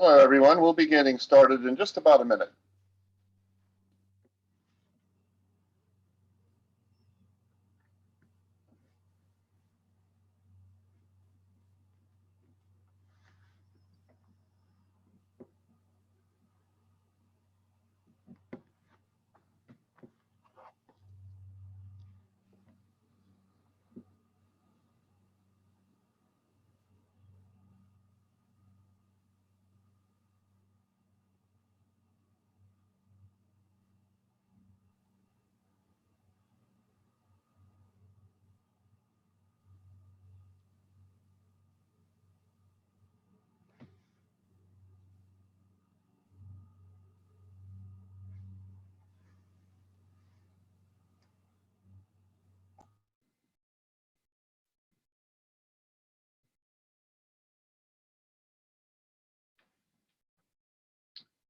Hello, everyone. We'll be getting started in just about a minute.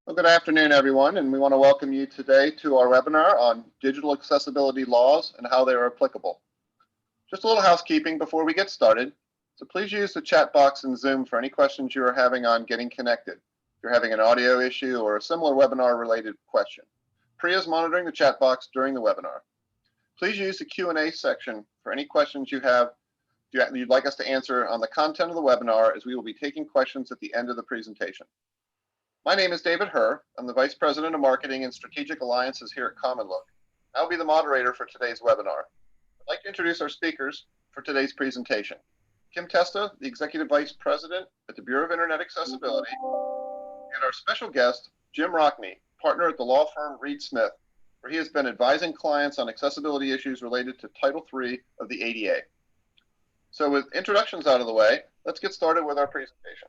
Well, good afternoon, everyone, and we want to welcome you today to our webinar on digital accessibility laws and how they are applicable. Just a little housekeeping before we get started. So please use the chat box in Zoom for any questions you are having on getting connected. If you're having an audio issue or a similar webinar-related question, Priya is monitoring the chat box during the webinar. Please use the Q&A section for any questions you have you'd like us to answer on the content of the webinar, as we will be taking questions at the end of the presentation. My name is David Herr. I'm the Vice President of Marketing and Strategic Alliances here at Common Look. I'll be the moderator for today's webinar. I'd like to introduce our speakers for today's presentation. Kim Testa, the Executive Vice President at the Bureau of Internet Accessibility, and our special guest, Jim Rockney, partner at the law firm Reed Smith, where he has been advising clients on accessibility issues related to Title III of the ADA. So with introductions out of the way, let's get started with our presentation.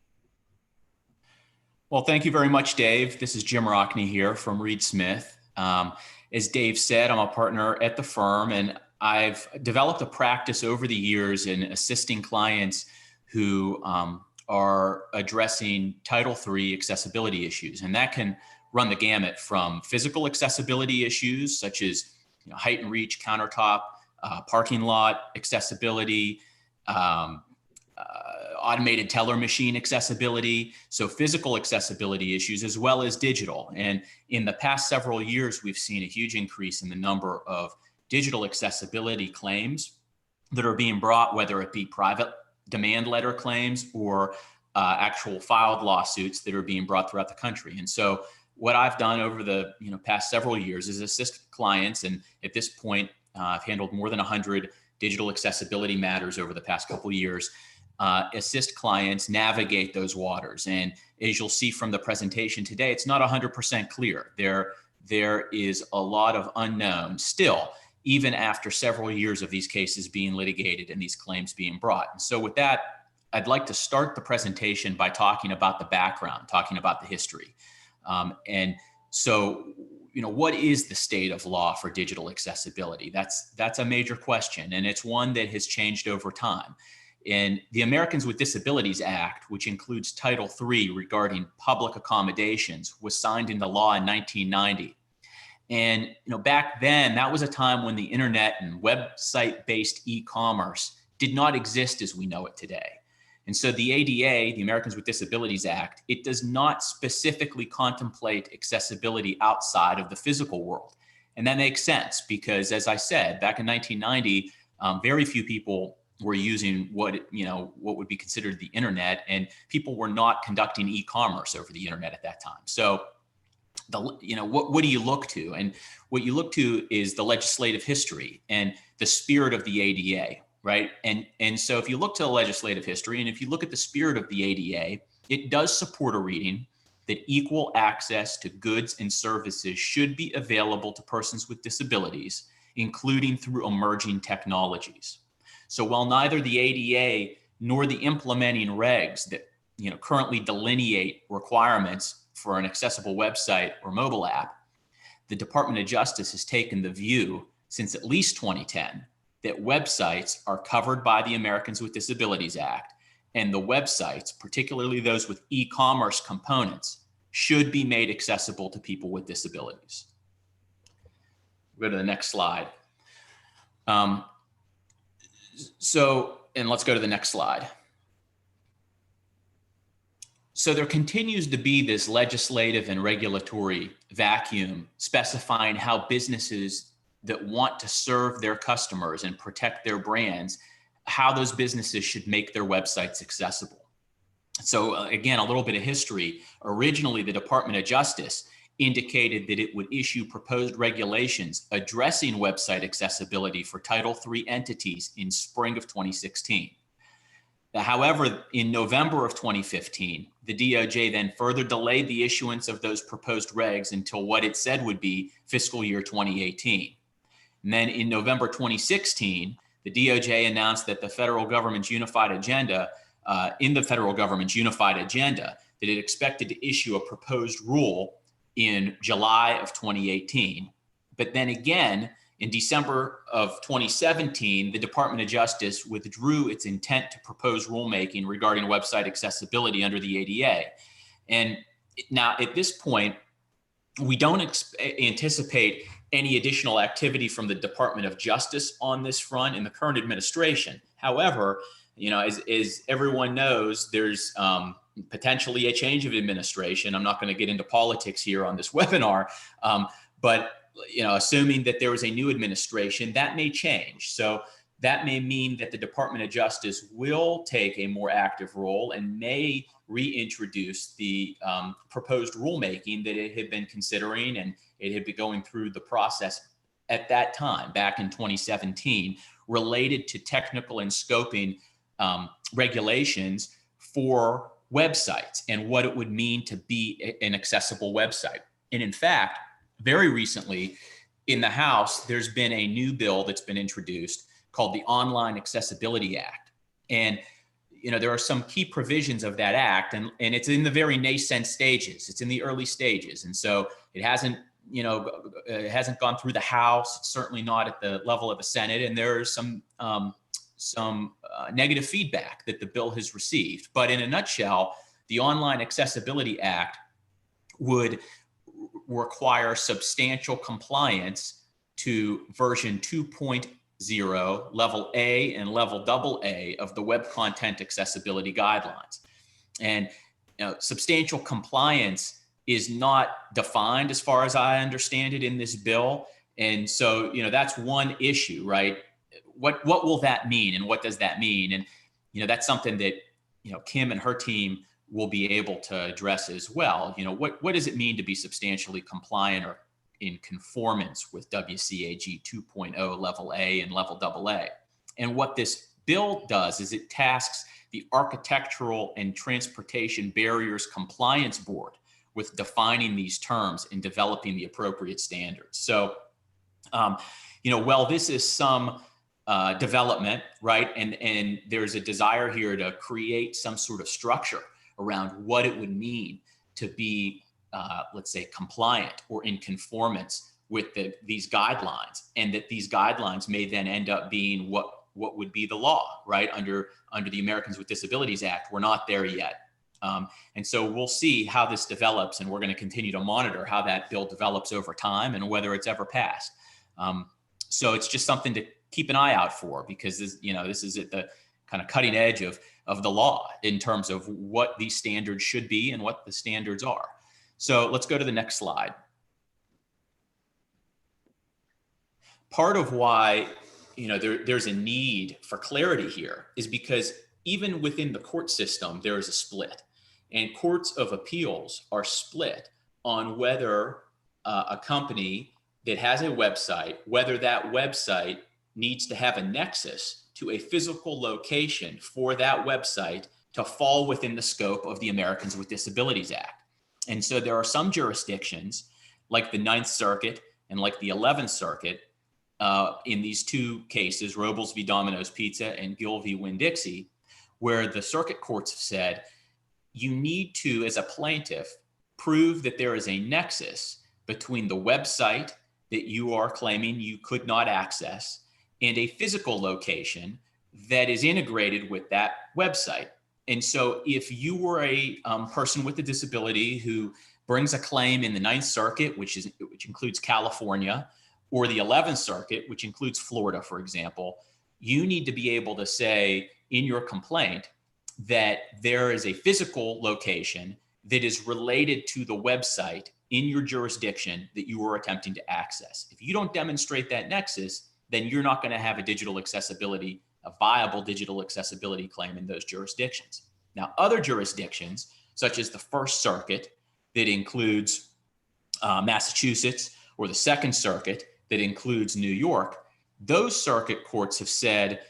Well, thank you very much, Dave. This is Jim Rockney here from Reed Smith. As Dave said, I'm a partner at the firm, and I've developed a practice over the years in assisting clients who are addressing Title III accessibility issues. And that can run the gamut from physical accessibility issues, such as height and reach, countertop, parking lot accessibility, automated teller machine accessibility, so physical accessibility issues as well as digital. And in the past several years, we've seen a huge increase in the number of digital accessibility claims that are being brought, whether it be private demand letter claims or actual filed lawsuits that are being brought throughout the country. And so what I've done over the past several years is assist clients, and at this point, I've handled more than 100 digital accessibility matters over the past couple of years, assist clients navigate those waters. And as you'll see from the presentation today, it's not 100% clear. There is a lot of unknown still, even after several years of these cases being litigated and these claims being brought. And so with that, I'd like to start the presentation by talking about the background, talking about the history. And so, what is the state of law for digital accessibility? That's a major question, and it's one that has changed over time. And the Americans with Disabilities Act, which includes Title III regarding public accommodations, was signed into law in 1990. And back then, that was a time when the internet and website-based e-commerce did not exist as we know it today. And so the ADA, the Americans with Disabilities Act, it does not specifically contemplate accessibility outside of the physical world. And that makes sense because, as I said, back in 1990, very few people were using what would be considered the internet, and people were not conducting e-commerce over the internet at that time. So what do you look to? And what you look to is the legislative history and the spirit of the ADA, right? And so if you look to the legislative history, and if you look at the spirit of the ADA, it does support a reading that equal access to goods and services should be available to persons with disabilities, including through emerging technologies. So while neither the ADA nor the implementing regs that currently delineate requirements for an accessible website or mobile app, the Department of Justice has taken the view since at least 2010 that websites are covered by the Americans with Disabilities Act, and the websites, particularly those with e-commerce components, should be made accessible to people with disabilities. Go to the next slide. And let's go to the next slide. So there continues to be this legislative and regulatory vacuum specifying how businesses that want to serve their customers and protect their brands, how those businesses should make their websites accessible. So again, a little bit of history. Originally, the Department of Justice indicated that it would issue proposed regulations addressing website accessibility for Title III entities in spring of 2016. However, in November of 2015, the DOJ then further delayed the issuance of those proposed regs until what it said would be fiscal year 2018. And then in November 2016, the DOJ announced that the federal government's unified agenda, that it expected to issue a proposed rule in July of 2018. But then again, in December of 2017, the Department of Justice withdrew its intent to propose rulemaking regarding website accessibility under the ADA. And now at this point, we don't anticipate any additional activity from the Department of Justice on this front in the current administration. However, as everyone knows, there's potentially a change of administration. I'm not going to get into politics here on this webinar, but assuming that there is a new administration, that may change. So that may mean that the Department of Justice will take a more active role and may reintroduce the proposed rulemaking that it had been considering, and it had been going through the process at that time, back in 2017, related to technical and scoping regulations for websites and what it would mean to be an accessible website. And in fact, very recently in the House, there's been a new bill that's been introduced called the Online Accessibility Act. And there are some key provisions of that act, and it's in the very nascent stages. It's in the early stages. And so it hasn't gone through the House, it's certainly not at the level of the Senate. And there's some negative feedback that the bill has received. But in a nutshell, the Online Accessibility Act would require substantial compliance to version 2.0, level A and level AA of the Web Content Accessibility Guidelines. And substantial compliance is not defined as far as I understand it in this bill. And so, that's one issue, right? What will that mean, and what does that mean? And that's something that Kim and her team will be able to address as well. What does it mean to be substantially compliant or in conformance with WCAG 2.0 level A and level AA? And what this bill does is it tasks the Architectural and Transportation Barriers Compliance Board with defining these terms and developing the appropriate standards. So, well, this is some development, right? And there's a desire here to create some sort of structure around what it would mean to be, let's say, compliant or in conformance with these guidelines, and that these guidelines may then end up being what would be the law, right? Under the Americans with Disabilities Act. We're not there yet. And so we'll see how this develops, and we're going to continue to monitor how that bill develops over time and whether it's ever passed. So it's just something to keep an eye out for, because this is at the kind of cutting edge of the law in terms of what these standards should be and what the standards are. So let's go to the next slide. Part of why there's a need for clarity here is because even within the court system, there is a split, and courts of appeals are split on whether a company that has a website, whether that website needs to have a nexus to a physical location for that website to fall within the scope of the Americans with Disabilities Act. And so there are some jurisdictions like the Ninth Circuit and like the 11th Circuit in these two cases, Robles v. Domino's Pizza and Gill v. Winn-Dixie, where the circuit courts have said, you need to, as a plaintiff, prove that there is a nexus between the website that you are claiming you could not access and a physical location that is integrated with that website. And so if you were a person with a disability who brings a claim in the Ninth Circuit, which includes California, or the 11th Circuit, which includes Florida, for example, you need to be able to say in your complaint that there is a physical location that is related to the website in your jurisdiction that you are attempting to access. If you don't demonstrate that nexus, then you're not going to have a viable digital accessibility claim in those jurisdictions. Now, other jurisdictions, such as the First Circuit, that includes Massachusetts, or the Second Circuit, that includes New York, those circuit courts have said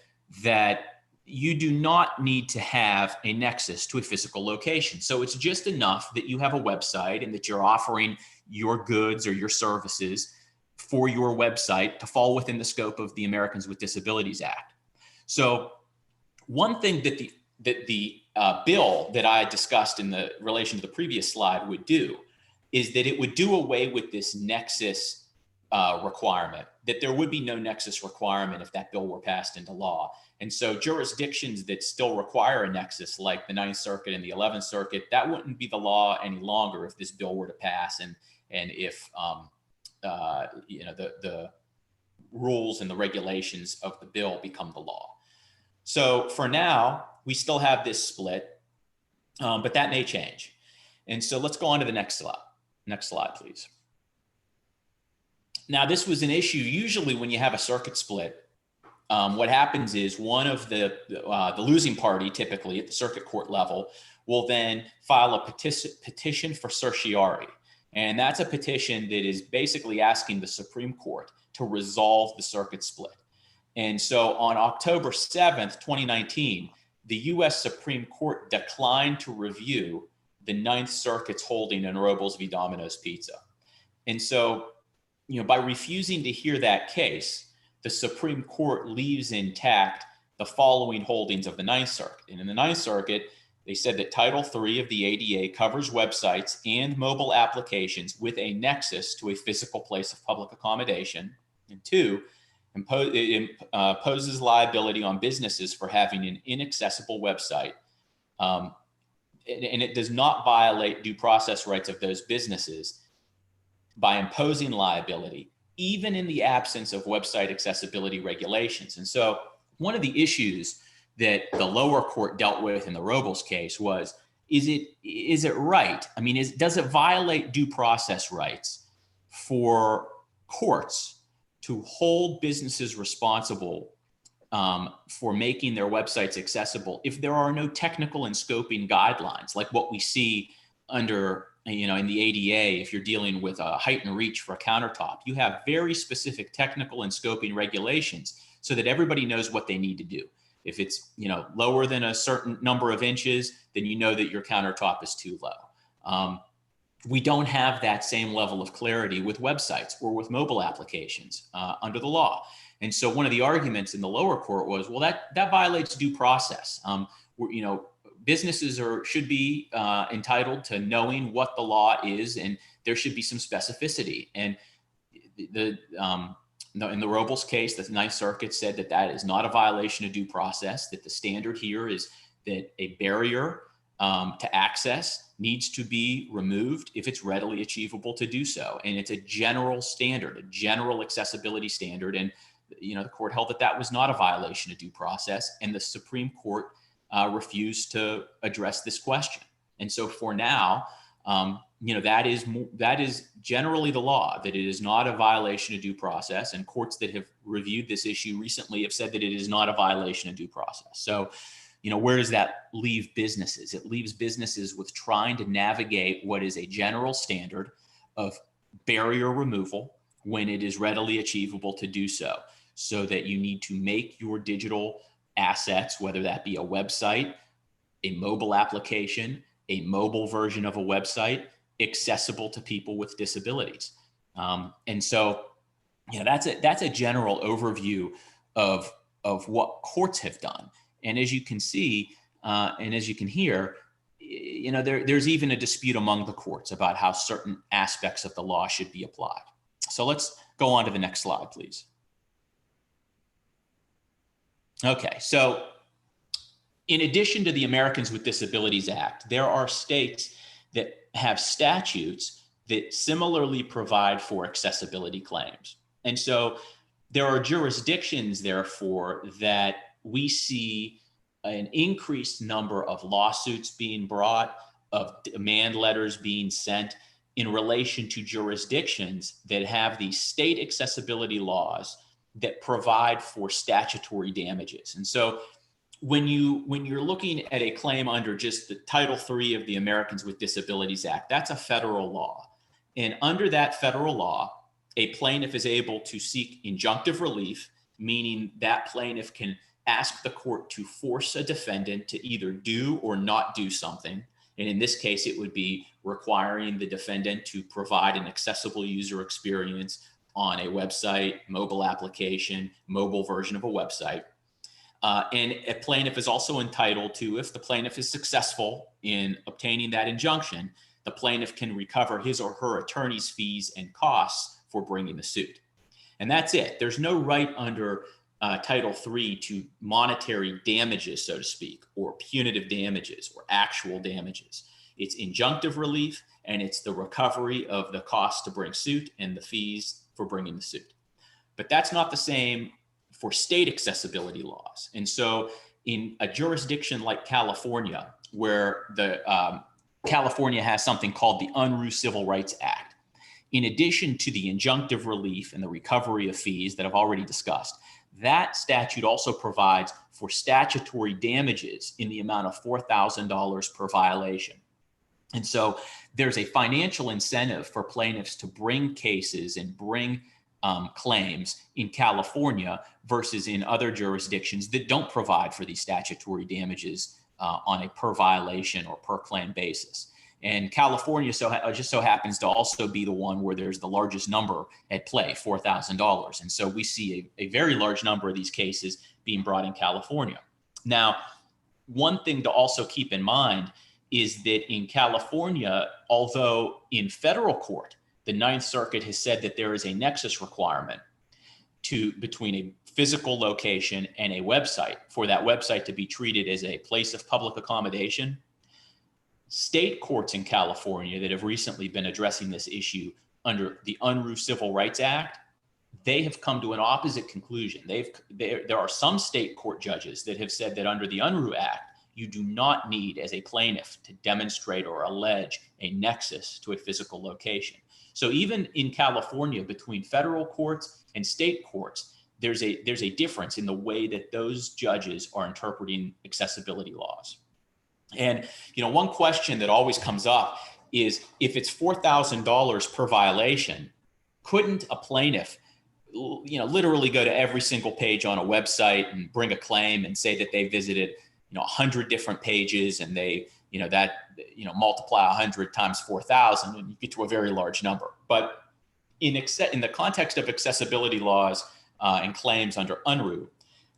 that you do not need to have a nexus to a physical location. So it's just enough that you have a website and that you're offering your goods or your services for your website to fall within the scope of the Americans with Disabilities Act. So one thing that the bill that I discussed in the relation to the previous slide would do is that it would do away with this nexus requirement, that there would be no nexus requirement if that bill were passed into law. And so jurisdictions that still require a nexus, like the Ninth Circuit and the 11th Circuit, that wouldn't be the law any longer if this bill were to pass, and if the rules and the regulations of the bill become the law. So for now, we still have this split, but that may change. And so let's go on to the next slide. Next slide, please. Now, this was an issue. Usually when you have a circuit split, what happens is one of the losing party, typically at the circuit court level, will then file a petition for certiorari. And that's a petition that is basically asking the Supreme Court to resolve the circuit split. And so on October 7th, 2019, the US Supreme Court declined to review the Ninth Circuit's holding in Robles v. Domino's Pizza. And so, by refusing to hear that case, the Supreme Court leaves intact the following holdings of the Ninth Circuit. And in the Ninth Circuit, they said that Title III of the ADA covers websites and mobile applications with a nexus to a physical place of public accommodation. And two, it imposes liability on businesses for having an inaccessible website. And it does not violate due process rights of those businesses by imposing liability, even in the absence of website accessibility regulations. And so one of the issues that the lower court dealt with in the Robles case was, is it right? I mean, does it violate due process rights for courts to hold businesses responsible for making their websites accessible if there are no technical and scoping guidelines, like what we see under, in the ADA? If you're dealing with a height and reach for a countertop, you have very specific technical and scoping regulations so that everybody knows what they need to do. If it's, lower than a certain number of inches, then you know that your countertop is too low. We don't have that same level of clarity with websites or with mobile applications under the law. And so one of the arguments in the lower court was, well, that violates due process. Businesses should be entitled to knowing what the law is, and there should be some specificity. And in the Robles case, the Ninth Circuit said that is not a violation of due process, that the standard here is that a barrier to access needs to be removed if it's readily achievable to do so. And it's a general standard, a general accessibility standard. And, the court held that was not a violation of due process, and the Supreme Court refused to address this question. And so for now, that is generally the law, that it is not a violation of due process. And courts that have reviewed this issue recently have said that it is not a violation of due process. So, where does that leave businesses? It leaves businesses with trying to navigate what is a general standard of barrier removal when it is readily achievable to do so. So that you need to make your digital assets, whether that be a website, a mobile application, a mobile version of a website, accessible to people with disabilities. And so, that's a general overview of what courts have done. And as you can see, And as you can hear, there's even a dispute among the courts about how certain aspects of the law should be applied. So let's go on to the next slide, please. Okay, so in addition to the Americans with Disabilities Act, there are states that have statutes that similarly provide for accessibility claims. And so there are jurisdictions, therefore, that we see an increased number of lawsuits being brought, of demand letters being sent in relation to jurisdictions that have these state accessibility laws that provide for statutory damages. And so when you're looking at a claim under just the Title III of the Americans with Disabilities Act, that's a federal law. And under that federal law, a plaintiff is able to seek injunctive relief, meaning that plaintiff can ask the court to force a defendant to either do or not do something. And in this case, it would be requiring the defendant to provide an accessible user experience on a website, mobile application, mobile version of a website. And a plaintiff is also entitled to, if the plaintiff is successful in obtaining that injunction, the plaintiff can recover his or her attorney's fees and costs for bringing the suit. And that's it. There's no right under Title III to monetary damages, so to speak, or punitive damages or actual damages. It's injunctive relief, and it's the recovery of the cost to bring suit and the fees for bringing the suit. But that's not the same for state accessibility laws. And so in a jurisdiction like California, where California has something called the Unruh Civil Rights Act, in addition to the injunctive relief and the recovery of fees that I've already discussed, that statute also provides for statutory damages in the amount of $4,000 per violation. And so there's a financial incentive for plaintiffs to bring cases and bring claims in California versus in other jurisdictions that don't provide for these statutory damages on a per violation or per claim basis. And California just so happens to also be the one where there's the largest number at play, $4,000. And so we see a very large number of these cases being brought in California. Now, one thing to also keep in mind is that in California, although in federal court, the Ninth Circuit has said that there is a nexus requirement between a physical location and a website for that website to be treated as a place of public accommodation. State courts in California that have recently been addressing this issue under the Unruh Civil Rights Act, they have come to an opposite conclusion. There are some state court judges that have said that under the Unruh Act, you do not need as a plaintiff to demonstrate or allege a nexus to a physical location. So even in California, between federal courts and state courts, there's a difference in the way that those judges are interpreting accessibility laws. And one question that always comes up is, if it's $4,000 per violation, couldn't a plaintiff literally go to every single page on a website and bring a claim and say that they visited 100 different pages and they multiply 100 times 4,000 and you get to a very large number. But in the context of accessibility laws and claims under Unruh,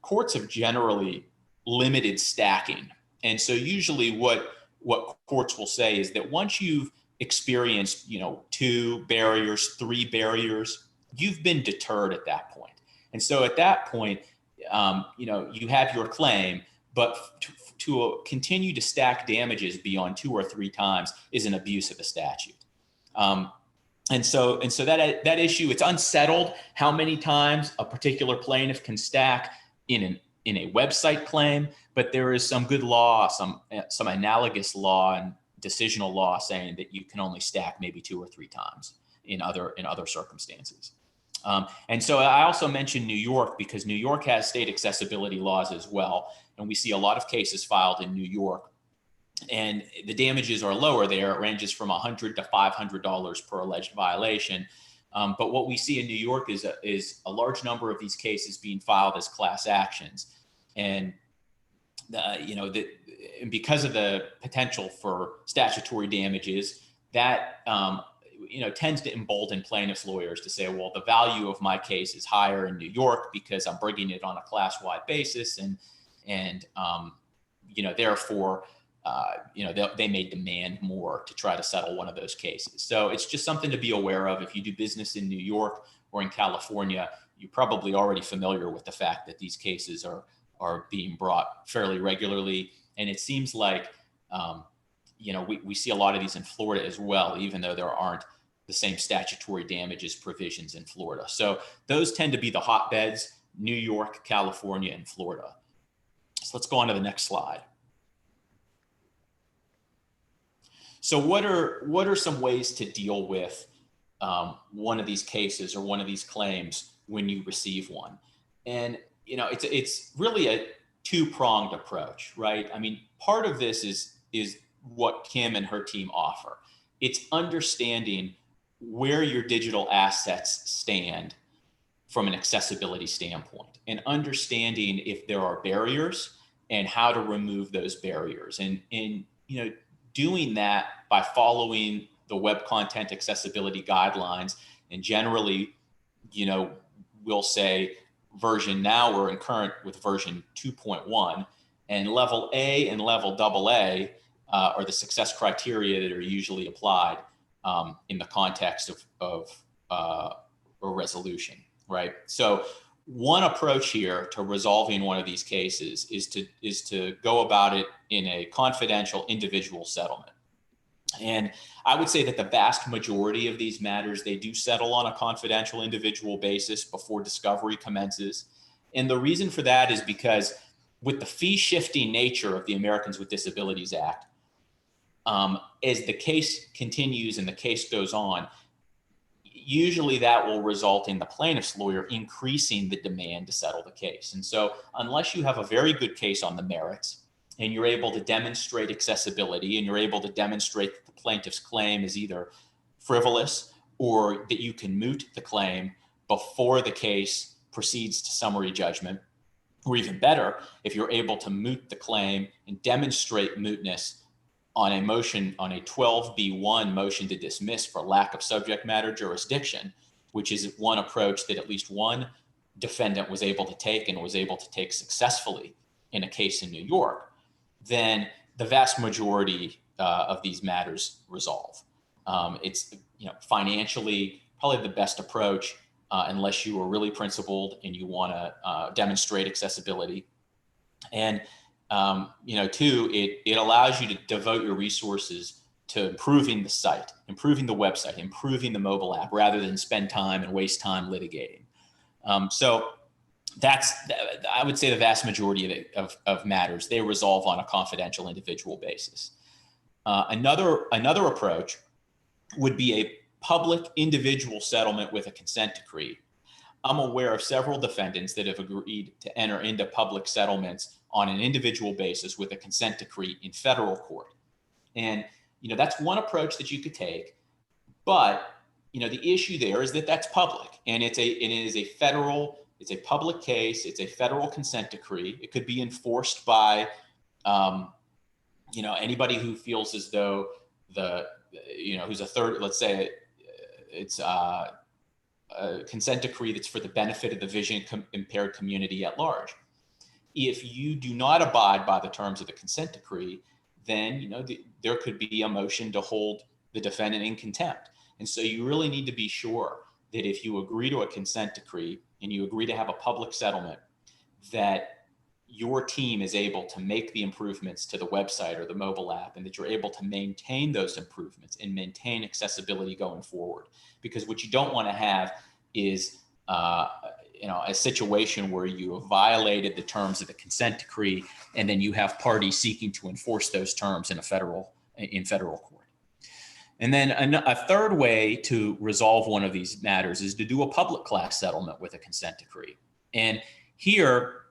courts have generally limited stacking. And so usually what courts will say is that once you've experienced 2 barriers, 3 barriers, you've been deterred at that point. And so at that point, you have your claim, but to continue to stack damages beyond 2 or 3 times is an abuse of the statute. And so that issue, it's unsettled how many times a particular plaintiff can stack in a website claim, but there is some good law, some analogous law and decisional law saying that you can only stack maybe 2 or 3 times in other circumstances. And so I also mentioned New York because New York has state accessibility laws as well. And we see a lot of cases filed in New York. And the damages are lower there. It ranges from $100 to $500 per alleged violation. But what we see in New York is a large number of these cases being filed as class actions. And because of the potential for statutory damages, that tends to embolden plaintiffs' lawyers to say, well, the value of my case is higher in New York because I'm bringing it on a class-wide basis, and therefore, they may demand more to try to settle one of those cases. So it's just something to be aware of. If you do business in New York or in California, you're probably already familiar with the fact that these cases are being brought fairly regularly. And it seems like, we see a lot of these in Florida as well, even though there aren't the same statutory damages provisions in Florida. So those tend to be the hotbeds: New York, California, and Florida. So let's go on to the next slide. So what are some ways to deal with one of these cases or one of these claims when you receive one? And it's really a two-pronged approach, right? I mean, part of this is what Kim and her team offer. It's understanding where your digital assets stand from an accessibility standpoint, and understanding if there are barriers and how to remove those barriers. And doing that by following the Web Content Accessibility Guidelines. And generally, we'll say now we're in current with version 2.1, and level A and level AA are the success criteria that are usually applied in the context of a resolution, right? So one approach here to resolving one of these cases is to go about it in a confidential individual settlement. And I would say that the vast majority of these matters, they do settle on a confidential individual basis before discovery commences. And the reason for that is because with the fee shifting nature of the Americans with Disabilities Act, as the case continues and the case goes on, usually that will result in the plaintiff's lawyer increasing the demand to settle the case. And so unless you have a very good case on the merits and you're able to demonstrate accessibility and you're able to demonstrate that the plaintiff's claim is either frivolous or that you can moot the claim before the case proceeds to summary judgment, or even better, if you're able to moot the claim and demonstrate mootness on a motion, on a 12B1 motion to dismiss for lack of subject matter jurisdiction, which is one approach that at least one defendant was able to take and was able to take successfully in a case in New York, then the vast majority of these matters resolve. It's financially probably the best approach unless you are really principled and you want to demonstrate accessibility. And two, it allows you to devote your resources to improving the site, improving the website, improving the mobile app, rather than spend time and waste time litigating. So that's, I would say, the vast majority of matters, they resolve on a confidential individual basis. Another approach would be a public individual settlement with a consent decree. I'm aware of several defendants that have agreed to enter into public settlements on an individual basis with a consent decree in federal court. And, that's one approach that you could take, but, the issue there is that that's public, and it's a public case. It's a federal consent decree. It could be enforced by, anybody who feels as though who's a third, let's say it's a consent decree that's for the benefit of the vision impaired community at large. If you do not abide by the terms of the consent decree, then there could be a motion to hold the defendant in contempt. And so you really need to be sure that if you agree to a consent decree and you agree to have a public settlement, that your team is able to make the improvements to the website or the mobile app, and that you're able to maintain those improvements and maintain accessibility going forward. Because what you don't want to have is a situation where you have violated the terms of the consent decree, and then you have parties seeking to enforce those terms in federal court. And then a third way to resolve one of these matters is to do a public class settlement with a consent decree. And here,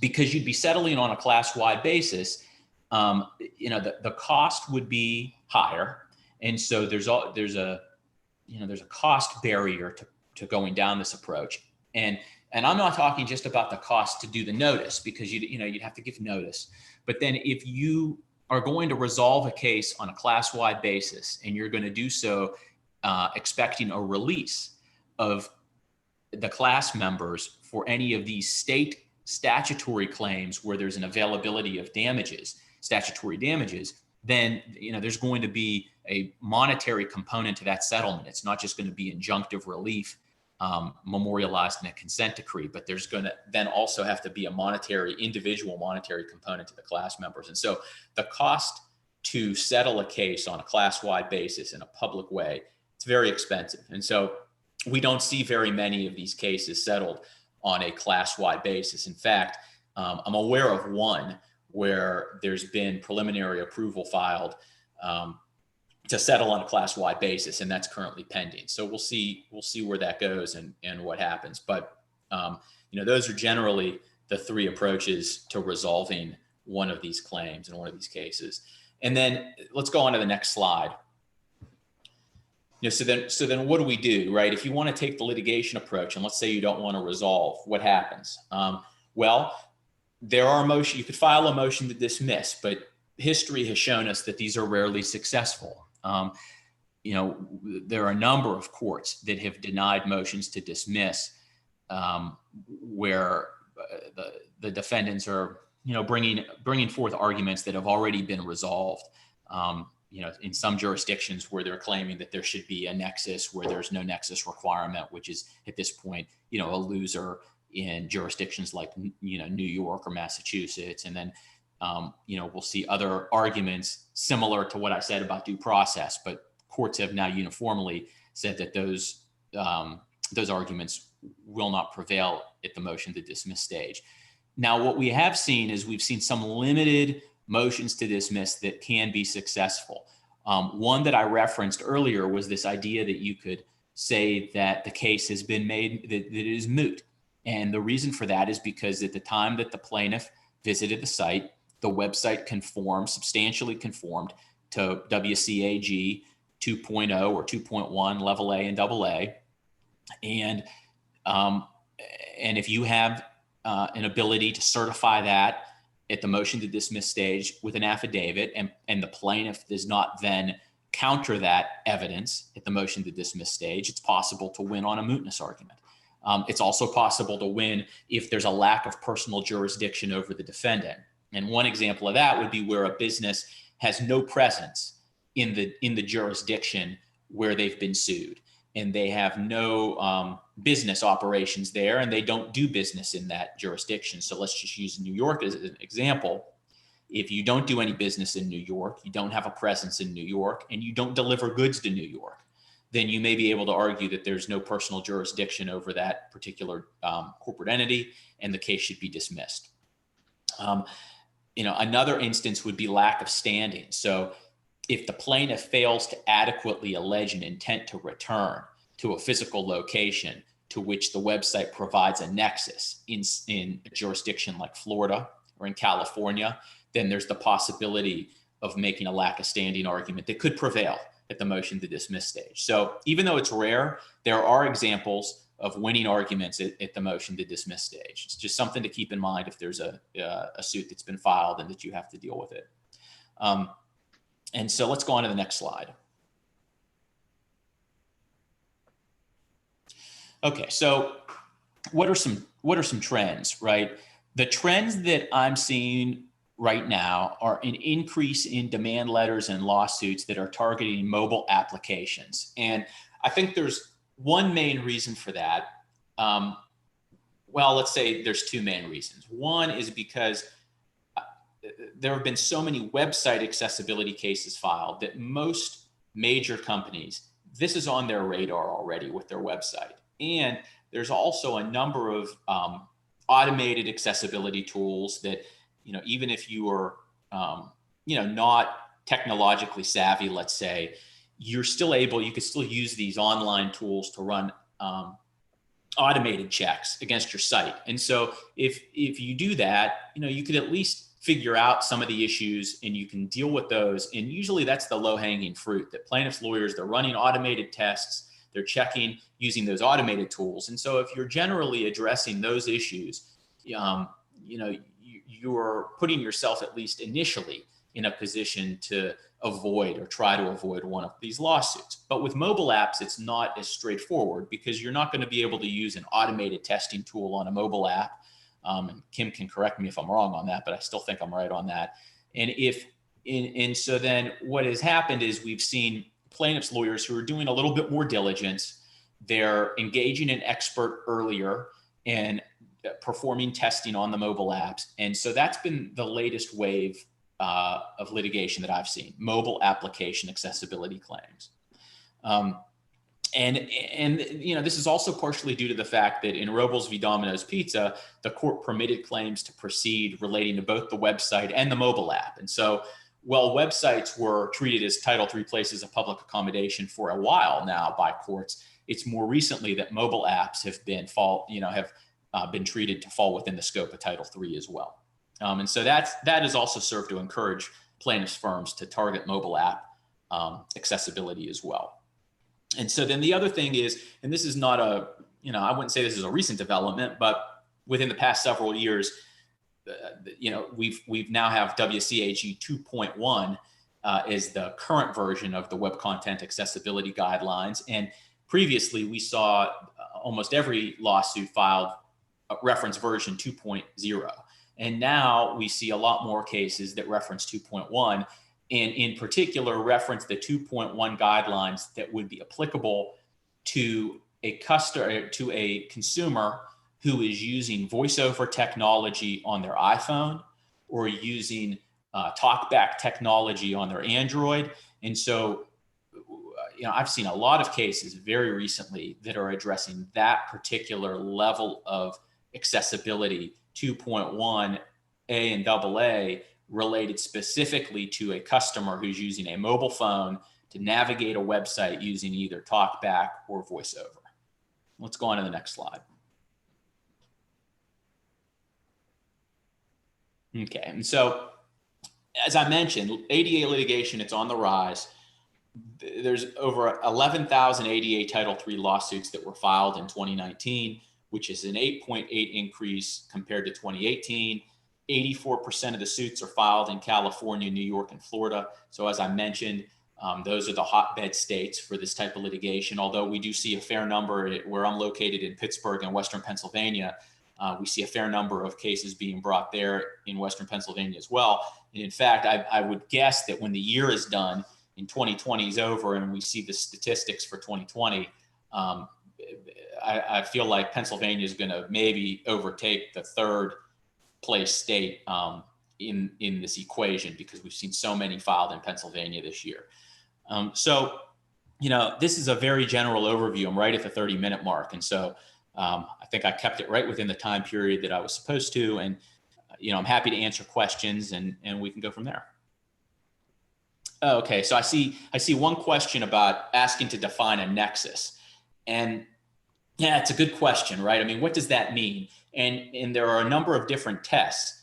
because you'd be settling on a class-wide basis, the cost would be higher, and so there's a cost barrier to going down this approach. And I'm not talking just about the cost to do the notice, because you'd have to give notice. But then if you are going to resolve a case on a class-wide basis, and you're going to do so expecting a release of the class members for any of these state statutory claims where there's an availability of damages, statutory damages, then there's going to be a monetary component to that settlement. It's not just going to be injunctive relief memorialized in a consent decree, but there's going to then also have to be a individual monetary component to the class members. And so the cost to settle a case on a class-wide basis in a public way, it's very expensive. And so we don't see very many of these cases settled on a class-wide basis. In fact, I'm aware of one where there's been preliminary approval filed to settle on a class-wide basis, and that's currently pending. So we'll see where that goes and what happens. But those are generally the three approaches to resolving one of these claims in one of these cases. And then let's go on to the next slide. So then what do we do, right? If you want to take the litigation approach, and let's say you don't want to resolve, what happens? Well, you could file a motion to dismiss, but history has shown us that these are rarely successful. There are a number of courts that have denied motions to dismiss where the defendants are, bringing forth arguments that have already been resolved. In some jurisdictions where they're claiming that there should be a nexus where there's no nexus requirement, which is at this point, a loser in jurisdictions like, New York or Massachusetts. And then, we'll see other arguments similar to what I said about due process, but courts have now uniformly said that those arguments will not prevail at the motion to dismiss stage. Now, what we have seen is we've seen some limited motions to dismiss that can be successful. One that I referenced earlier was this idea that you could say that the case has been made, that it is moot. And the reason for that is because at the time that the plaintiff visited the site, the website substantially conformed to WCAG 2.0 or 2.1, level A and double A. And if you have an ability to certify that at the motion to dismiss stage with an affidavit, and the plaintiff does not then counter that evidence at the motion to dismiss stage, it's possible to win on a mootness argument. It's also possible to win if there's a lack of personal jurisdiction over the defendant. And one example of that would be where a business has no presence in the jurisdiction where they've been sued, and they have no business operations there, and they don't do business in that jurisdiction. So let's just use New York as an example. If you don't do any business in New York, you don't have a presence in New York, and you don't deliver goods to New York, then you may be able to argue that there's no personal jurisdiction over that particular corporate entity, and the case should be dismissed. Another instance would be lack of standing. So if the plaintiff fails to adequately allege an intent to return to a physical location to which the website provides a nexus in a jurisdiction like Florida or in California, then there's the possibility of making a lack of standing argument that could prevail at the motion to dismiss stage. So even though it's rare, there are examples of winning arguments at the motion to dismiss stage. It's just something to keep in mind if there's a suit that's been filed and that you have to deal with it. And so let's go on to the next slide. Okay, so what are some trends, right? The trends that I'm seeing right now are an increase in demand letters and lawsuits that are targeting mobile applications. And I think there's one main reason for that. Well, let's say there's two main reasons. One is because there have been so many website accessibility cases filed that most major companies, this is on their radar already with their website. And there's also a number of automated accessibility tools that, even if you are, not technologically savvy, let's say, you could still use these online tools to run automated checks against your site. And so if you do that, you could at least figure out some of the issues and you can deal with those. And usually that's the low-hanging fruit, that plaintiffs' lawyers, they're running automated tests, they're checking using those automated tools. And so if you're generally addressing those issues, you're putting yourself, at least initially, in a position to avoid or try to avoid one of these lawsuits. But with mobile apps, it's not as straightforward because you're not going to be able to use an automated testing tool on a mobile app And Kim can correct me if I'm wrong on that, but I still think I'm right on that. And so then what has happened is we've seen plaintiffs' lawyers who are doing a little bit more diligence. They're engaging an expert earlier and performing testing on the mobile apps. And so that's been the latest wave of litigation that I've seen, mobile application accessibility claims. And this is also partially due to the fact that in Robles v. Domino's Pizza, the court permitted claims to proceed relating to both the website and the mobile app. And so, while websites were treated as Title III places of public accommodation for a while now by courts, it's more recently that mobile apps have been treated to fall within the scope of Title III as well. And so that has also served to encourage plaintiffs' firms to target mobile app accessibility as well. And so then the other thing is, and this is not I wouldn't say this is a recent development, but within the past several years, we've now have WCAG 2.1 is the current version of the Web Content Accessibility Guidelines. And previously we saw almost every lawsuit filed reference version 2.0. And now we see a lot more cases that reference 2.1. And in particular, reference the 2.1 guidelines that would be applicable to a consumer who is using voiceover technology on their iPhone or using talkback technology on their Android. And so, I've seen a lot of cases very recently that are addressing that particular level of accessibility, 2.1 A and AA, related specifically to a customer who's using a mobile phone to navigate a website using either TalkBack or VoiceOver. Let's go on to the next slide. Okay, and so as I mentioned, ADA litigation, it's on the rise. There's over 11,000 ADA Title III lawsuits that were filed in 2019, which is an 8.8 increase compared to 2018. 84% of the suits are filed in California, New York, and Florida. So as I mentioned, those are the hotbed states for this type of litigation, although we do see a fair number where I'm located in Pittsburgh and Western Pennsylvania. We see a fair number of cases being brought there in Western Pennsylvania as well. And in fact, I would guess that when the year is done and 2020 is over and we see the statistics for 2020, I feel like Pennsylvania is going to maybe overtake the third place state in this equation, because we've seen so many filed in Pennsylvania this year. So, this is a very general overview. I'm right at the 30-minute mark. And so I think I kept it right within the time period that I was supposed to. And, I'm happy to answer questions and we can go from there. Okay, so I see one question about asking to define a nexus. And yeah, it's a good question, right? I mean, what does that mean? And there are a number of different tests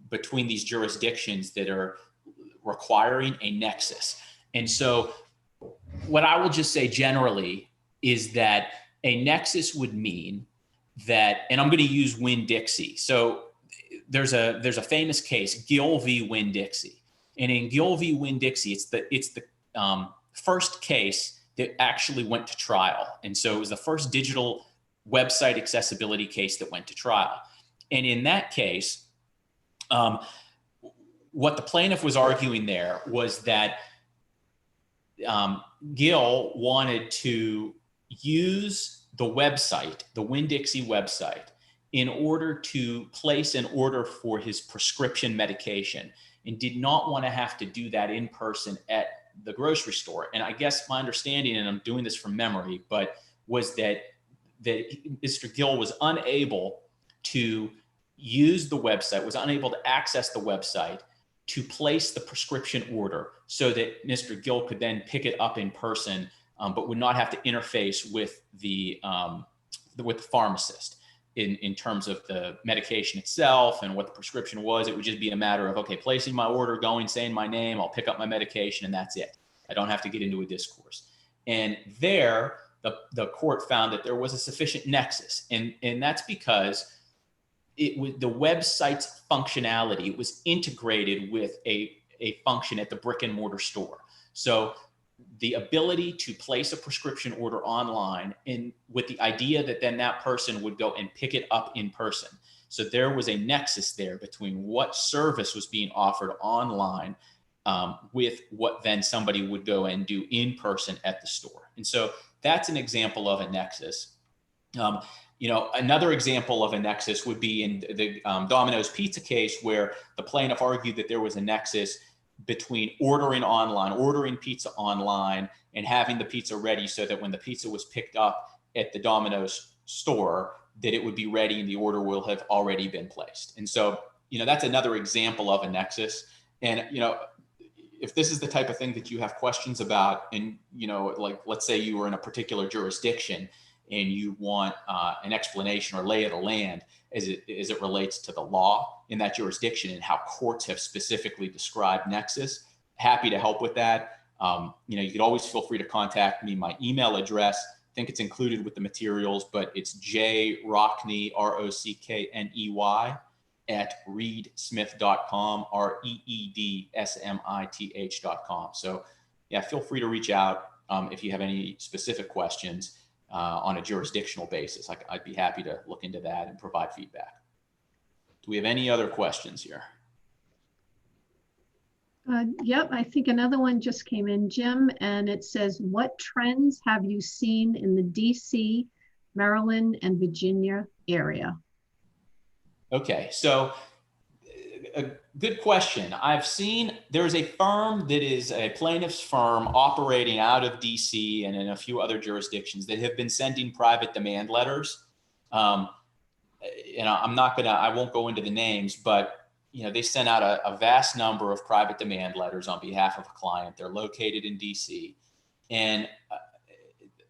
between these jurisdictions that are requiring a nexus. And so what I will just say generally is that a nexus would mean that, and I'm going to use Winn-Dixie. So there's a famous case, Gill v. Winn-Dixie. And in Gill v. Winn-Dixie, it's the first case that actually went to trial. And so it was the first digital website accessibility case that went to trial. And in that case, what the plaintiff was arguing there was that Gill wanted to use the website, the Winn-Dixie website, in order to place an order for his prescription medication, and did not want to have to do that in person at the grocery store. And I guess my understanding, and I'm doing this from memory, but was that Mr. Gill was unable to use the website, was unable to access the website to place the prescription order so that Mr. Gill could then pick it up in person, but would not have to interface with the pharmacist in terms of the medication itself and what the prescription was. It would just be a matter of, okay, placing my order, going, saying my name, I'll pick up my medication, and that's it. I don't have to get into a discourse. And there, the court found that there was a sufficient nexus. And that's because it was the website's functionality. It was integrated with a function at the brick and mortar store. So the ability to place a prescription order online and with the idea that then that person would go and pick it up in person. So there was a nexus there between what service was being offered online with what then somebody would go and do in person at the store. And so that's an example of a nexus. Another example of a nexus would be in the Domino's Pizza case, where the plaintiff argued that there was a nexus between ordering pizza online and having the pizza ready so that when the pizza was picked up at the Domino's store, that it would be ready and the order will have already been placed. And so, that's another example of a nexus. And, if this is the type of thing that you have questions about, and, like, let's say you were in a particular jurisdiction and you want an explanation or lay of the land as it relates to the law in that jurisdiction and how courts have specifically described nexus, happy to help with that. You could always feel free to contact me. My email address, I think it's included with the materials, but it's jrockney, ROCKNEY, @reedsmith.com, REEDSMITH.com. So yeah, feel free to reach out if you have any specific questions on a jurisdictional basis. I'd be happy to look into that and provide feedback. Do we have any other questions here? Yep, I think another one just came in, Jim, and it says, what trends have you seen in the DC, Maryland, and Virginia area? Okay, so a good question. I've seen there's a firm that is a plaintiff's firm operating out of DC and in a few other jurisdictions that have been sending private demand letters. I won't go into the names, but they sent out a vast number of private demand letters on behalf of a client. They're located in DC, and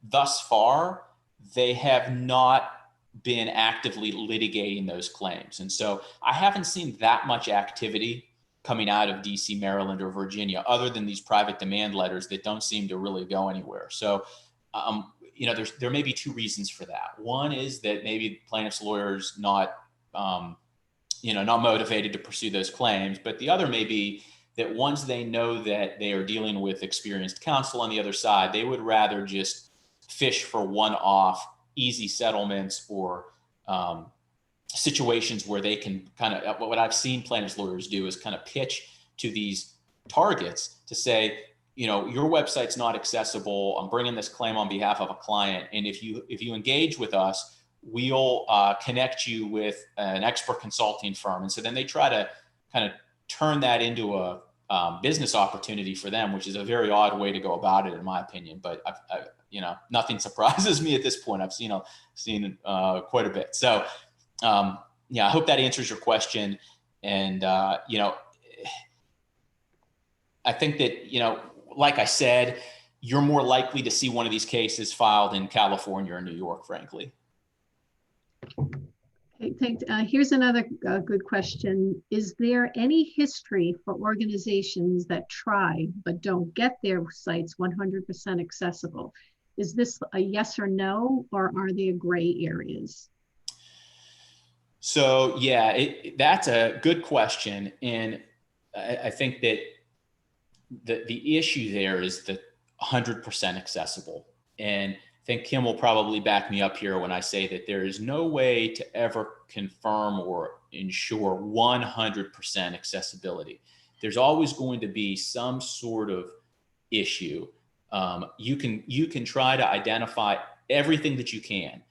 thus far they have not been actively litigating those claims. And so I haven't seen that much activity coming out of DC, Maryland, or Virginia, other than these private demand letters that don't seem to really go anywhere. So, there may be two reasons for that. One is that maybe plaintiff's lawyers not motivated to pursue those claims. But the other may be that once they know that they are dealing with experienced counsel on the other side, they would rather just fish for one-off easy settlements or situations where they can what I've seen plaintiff's lawyers do is kind of pitch to these targets to say, your website's not accessible. I'm bringing this claim on behalf of a client. And if you engage with us, we'll connect you with an expert consulting firm. And so then they try to kind of turn that into a business opportunity for them, which is a very odd way to go about it, in my opinion. But nothing surprises me at this point. I've seen quite a bit. So I hope that answers your question. And I think that like I said, you're more likely to see one of these cases filed in California or New York, frankly. Okay, thanks. Here's another good question. Is there any history for organizations that try but don't get their sites 100% accessible? Is this a yes or no, or are there gray areas? So yeah, that's a good question. And I think that the issue there is the 100% accessible. And I think Kim will probably back me up here when I say that there is no way to ever confirm or ensure 100% accessibility. There's always going to be some sort of issue. You can try to identify everything that you can.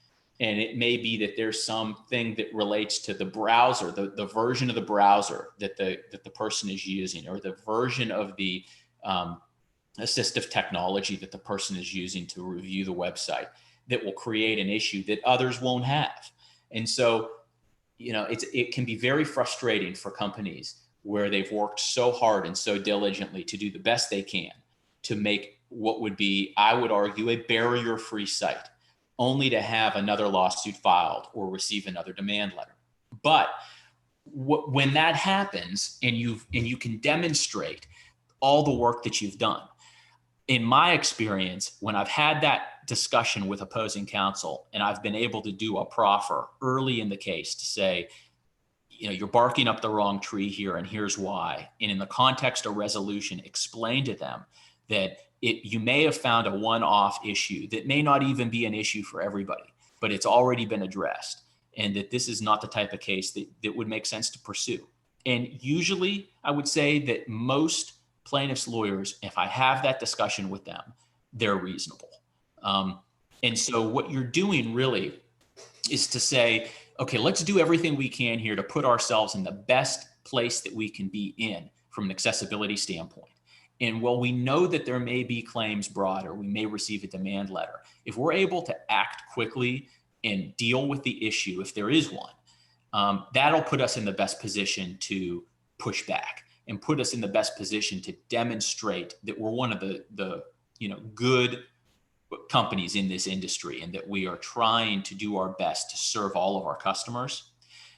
And it may be that there's something that relates to the browser, the version of the browser that the person is using, or the version of the assistive technology that the person is using to review the website that will create an issue that others won't have. And so, it can be very frustrating for companies where they've worked so hard and so diligently to do the best they can to make what would be, I would argue, a barrier-free site, only to have another lawsuit filed or receive another demand letter. But when that happens and you can demonstrate all the work that you've done, in my experience, when I've had that discussion with opposing counsel and I've been able to do a proffer early in the case to say, you're barking up the wrong tree here and here's why, and in the context of resolution, explain to them that you may have found a one-off issue that may not even be an issue for everybody, but it's already been addressed, and that this is not the type of case that would make sense to pursue. And usually I would say that most plaintiffs' lawyers, if I have that discussion with them, they're reasonable. And so what you're doing really is to say, okay, let's do everything we can here to put ourselves in the best place that we can be in from an accessibility standpoint. And while we know that there may be claims brought or we may receive a demand letter, if we're able to act quickly and deal with the issue, if there is one, that'll put us in the best position to push back and put us in the best position to demonstrate that we're one of the good companies in this industry and that we are trying to do our best to serve all of our customers.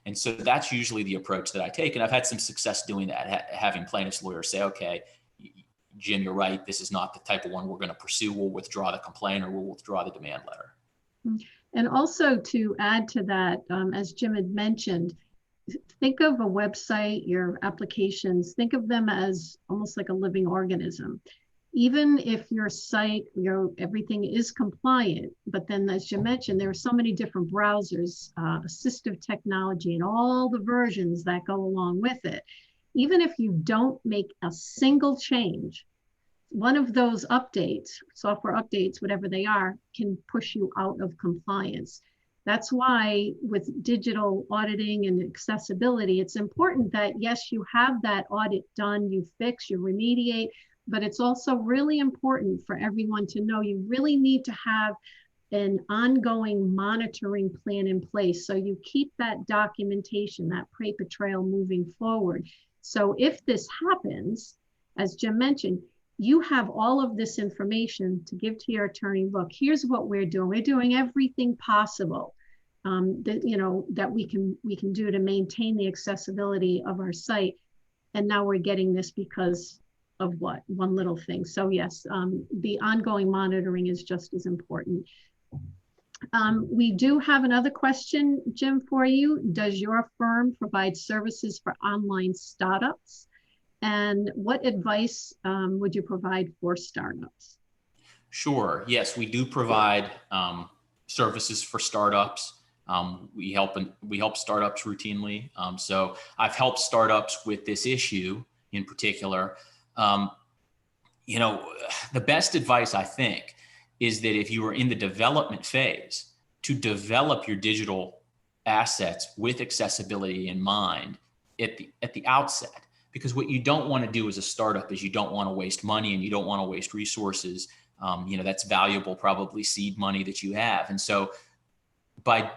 And so that's usually the approach that I take. And I've had some success doing that, having plaintiffs' lawyers say, okay, Jim, you're right. This is not the type of one we're going to pursue. We'll withdraw the complaint or we'll withdraw the demand letter. And also to add to that, as Jim had mentioned, think of a website, your applications, think of them as almost like a living organism. Even if your site, everything is compliant, but then as you mentioned, there are so many different browsers, assistive technology, and all the versions that go along with it. Even if you don't make a single change, one of those updates, software updates, whatever they are, can push you out of compliance. That's why with digital auditing and accessibility, it's important that, yes, you have that audit done, you fix, you remediate, but it's also really important for everyone to know you really need to have an ongoing monitoring plan in place. So you keep that documentation, that paper trail moving forward. So if this happens, as Jim mentioned, you have all of this information to give to your attorney. Look, here's what we're doing. We're doing everything possible that we can do to maintain the accessibility of our site. And now we're getting this because of what? One little thing. So yes, the ongoing monitoring is just as important. We do have another question, Jim, for you. Does your firm provide services for online startups? And what advice would you provide for startups? Sure. Yes, we do provide services for startups. We help startups routinely. So I've helped startups with this issue in particular. The best advice, I think, is that if you are in the development phase, to develop your digital assets with accessibility in mind at the outset. Because what you don't want to do as a startup is you don't want to waste money and you don't want to waste resources. That's valuable, probably seed money that you have. And so by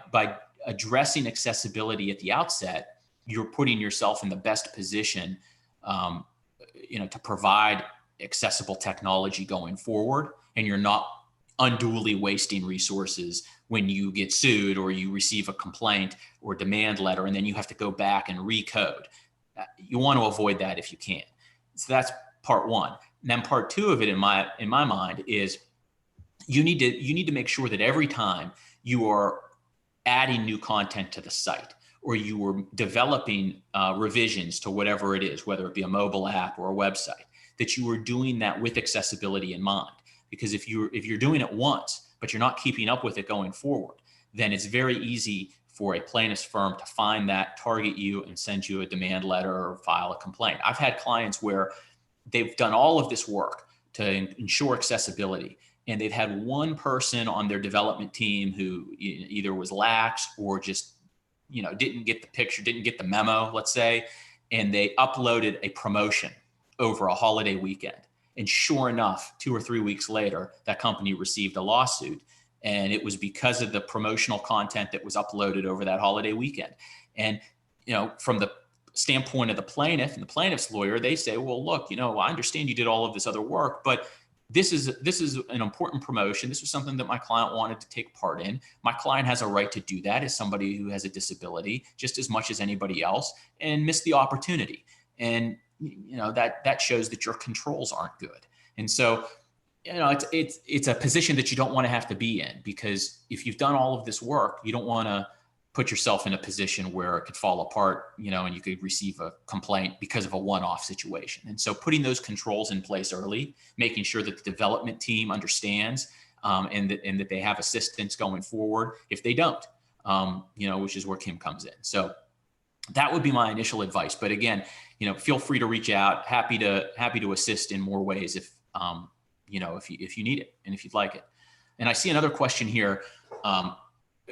addressing accessibility at the outset, you're putting yourself in the best position to provide accessible technology going forward, and you're not unduly wasting resources when you get sued or you receive a complaint or demand letter, and then you have to go back and recode. You want to avoid that if you can. So that's part one. And then part two of it, in my mind, is you need to make sure that every time you are adding new content to the site, or you are developing revisions to whatever it is, whether it be a mobile app or a website, that you are doing that with accessibility in mind. Because if you're doing it once, but you're not keeping up with it going forward, then it's very easy for a plaintiff's firm to find that, target you, and send you a demand letter or file a complaint. I've had clients where they've done all of this work to ensure accessibility, and they've had one person on their development team who either was lax or just didn't get the picture, didn't get the memo, let's say, and they uploaded a promotion over a holiday weekend. And sure enough, 2 or 3 weeks later, that company received a lawsuit. And it was because of the promotional content that was uploaded over that holiday weekend. And, from the standpoint of the plaintiff and the plaintiff's lawyer, they say, well, look, I understand you did all of this other work, but this is an important promotion. This was something that my client wanted to take part in. My client has a right to do that as somebody who has a disability just as much as anybody else, and missed the opportunity. And, that shows that your controls aren't good. And so, it's a position that you don't want to have to be in, because if you've done all of this work, you don't want to put yourself in a position where it could fall apart, and you could receive a complaint because of a one-off situation. And so putting those controls in place early, making sure that the development team understands and that they have assistance going forward if they don't, which is where Kim comes in. So that would be my initial advice. But again, feel free to reach out. Happy to assist in more ways if you need it and if you'd like it. And I see another question here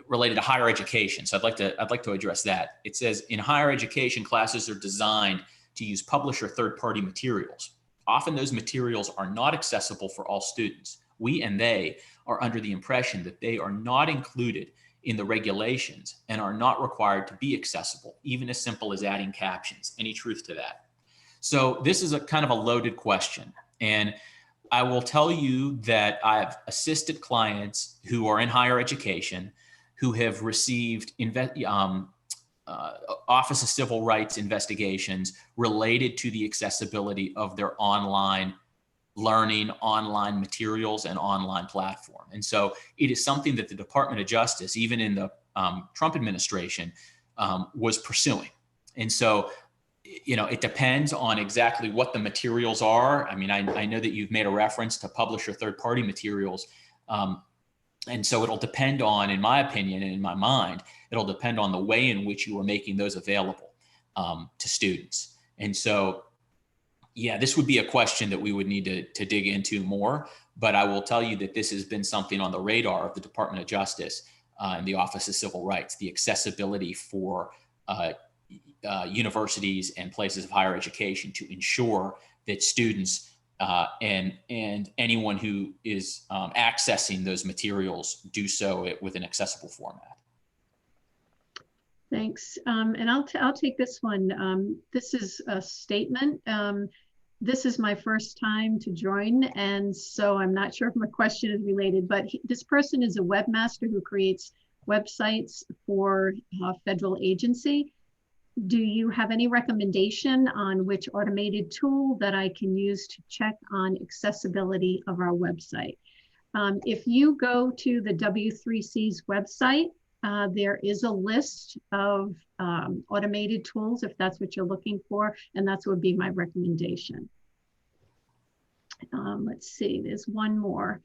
related to higher education. So I'd like to address that. It says, in higher education, classes are designed to use publisher third-party materials. Often those materials are not accessible for all students. We and they are under the impression that they are not included in the regulations and are not required to be accessible, even as simple as adding captions. Any truth to that? So this is a kind of a loaded question. And I will tell you that I've assisted clients who are in higher education who have received Office of Civil Rights investigations related to the accessibility of their online learning, online materials, and online platform. And so it is something that the Department of Justice, even in the Trump administration, was pursuing. And so, it depends on exactly what the materials are. I mean, I know that you've made a reference to publisher third-party materials. And so it'll depend on, in my opinion and in my mind, it'll depend on the way in which you are making those available to students. And so, yeah, this would be a question that we would need to dig into more, but I will tell you that this has been something on the radar of the Department of Justice and the Office of Civil Rights, the accessibility for universities and places of higher education to ensure that students and anyone who is accessing those materials do so with an accessible format. Thanks. And I'll take this one. This is a statement. This is my first time to join, and so I'm not sure if my question is related, but this person is a webmaster who creates websites for a federal agency. Do you have any recommendation on which automated tool that I can use to check on accessibility of our website? If you go to the W3C's website, there is a list of automated tools if that's what you're looking for, and that would be my recommendation. Let's see, there's one more.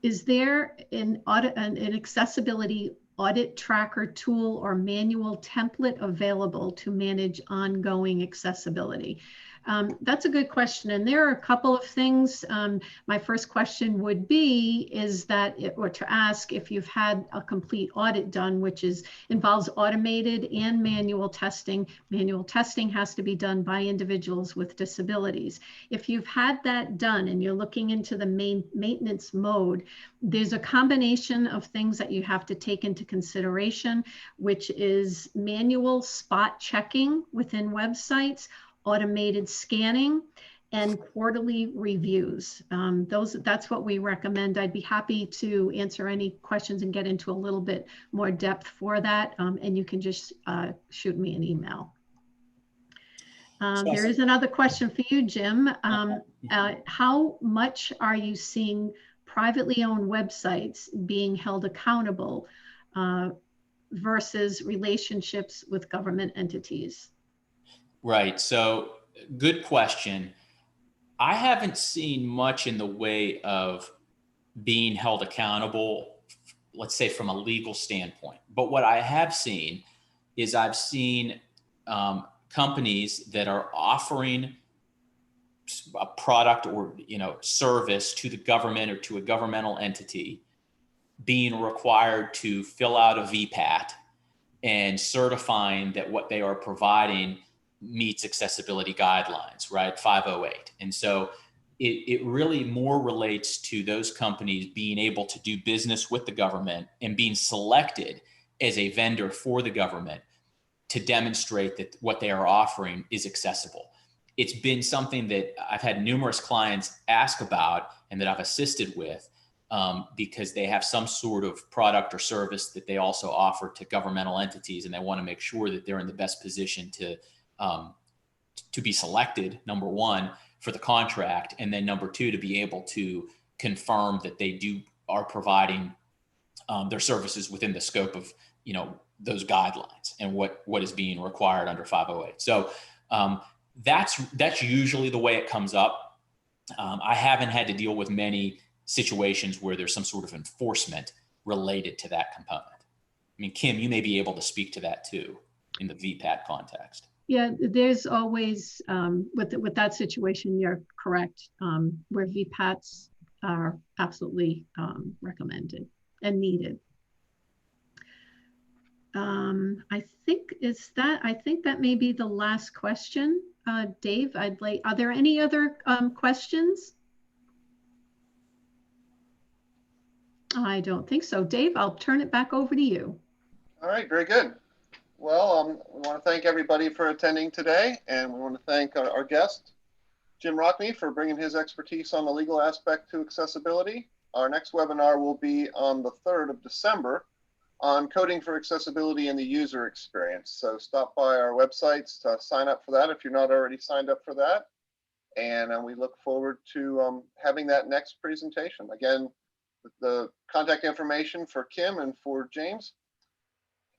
Is there an accessibility audit tracker tool or manual template available to manage ongoing accessibility? That's a good question. And there are a couple of things. My first question would be, to ask if you've had a complete audit done, which involves automated and manual testing. Manual testing has to be done by individuals with disabilities. If you've had that done and you're looking into the maintenance mode, there's a combination of things that you have to take into consideration, which is manual spot checking within websites, automated scanning, and quarterly reviews. That's what we recommend. I'd be happy to answer any questions and get into a little bit more depth for that. And you can just shoot me an email. There is another question for you, Jim. How much are you seeing privately owned websites being held accountable versus relationships with government entities? Right. So good question. I haven't seen much in the way of being held accountable, let's say from a legal standpoint. But what I have seen is I've seen companies that are offering a product or service to the government or to a governmental entity being required to fill out a VPAT and certifying that what they are providing meets accessibility guidelines, right? 508. And so it really more relates to those companies being able to do business with the government and being selected as a vendor for the government to demonstrate that what they are offering is accessible. It's been something that I've had numerous clients ask about and that I've assisted with because they have some sort of product or service that they also offer to governmental entities, and they want to make sure that they're in the best position to be selected, number one, for the contract, and then number two, to be able to confirm that they are providing their services within the scope of, those guidelines and what is being required under 508. So that's usually the way it comes up. I haven't had to deal with many situations where there's some sort of enforcement related to that component. I mean, Kim, you may be able to speak to that too in the VPAT context. Yeah, there's always, with that situation, you're correct, where VPATs are absolutely recommended and needed. I think that may be the last question. Dave, are there any other questions? I don't think so. Dave, I'll turn it back over to you. All right, very good. Well, we want to thank everybody for attending today, and we want to thank our guest, Jim Rockney, for bringing his expertise on the legal aspect to accessibility. Our next webinar will be on the 3rd of December on coding for accessibility in the user experience. So stop by our websites to sign up for that if you're not already signed up for that. And we look forward to having that next presentation. Again, the contact information for Kim and for James.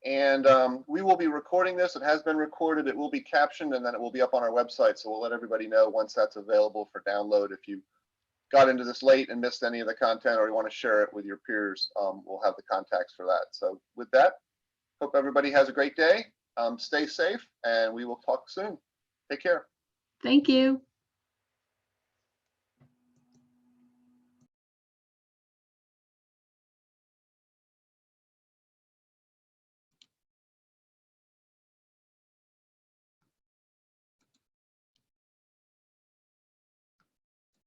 And we will be recording this. It has been recorded. It will be captioned, and then it will be up on our website. So we'll let everybody know once that's available for download. If you got into this late and missed any of the content, or you want to share it with your peers, we'll have the contacts for that. So with that, hope everybody has a great day. Stay safe, and we will talk soon. Take care. Thank you.